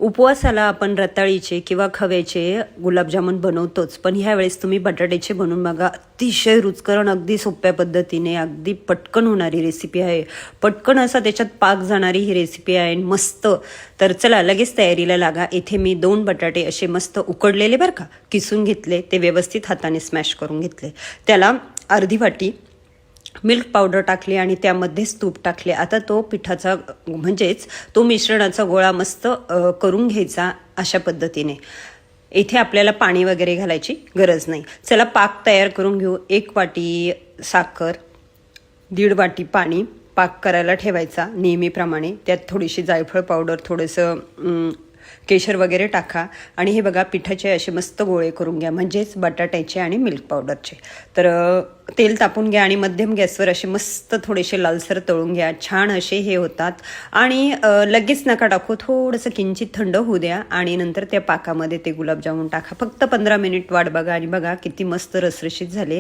उपवासाला आपण रताळीचे किंवा खव्याचे गुलाबजामुन बनवतोच, पण ह्यावेळेस तुम्ही बटाट्याचे बनवून बघा. अतिशय रुचकर, अगदी सोप्या पद्धतीने, अगदी पटकन होणारी रेसिपी आहे. पटकन असा त्याच्यात पाक जाणारी ही रेसिपी आहे, मस्त. तर चला लगेच तयारीला लागा. इथे मी 2 बटाटे असे मस्त उकडलेले बरं का, किसून घेतले, ते व्यवस्थित हाताने स्मॅश करून घेतले. त्याला अर्धी वाटी मिल्क पावडर टाकली आणि त्यामध्येच तूप टाकले. आता तो पिठाचा म्हणजेच तो मिश्रणाचा गोळा मस्त करून घ्यायचा अशा पद्धतीने. इथे आपल्याला पाणी वगैरे घालायची गरज नाही. चला पाक तयार करून घेऊ. 1 वाटी साखर, 1.5 वाटी पाणी पाक करायला ठेवायचा नेहमीप्रमाणे. त्यात थोडीशी जायफळ पावडर, थोडंसं केशर वगैरे टाका आणि हे बघा पिठाचे असे मस्त गोळे करून घ्या, म्हणजेच बटाट्याचे आणि मिल्क पावडरचे. तर तेल तापून घ्या आणि मध्यम गॅसवर असे मस्त थोडेसे लालसर तळून घ्या. छान असे हे होतात आणि लगेच नका टाकू, थोडंसं किंचित थंड होऊ द्या आणि नंतर त्या पाकामध्ये ते गुलाबजामुन टाका. फक्त 15 मिनिट वाट बघा आणि बघा किती मस्त रसरशीत झाले.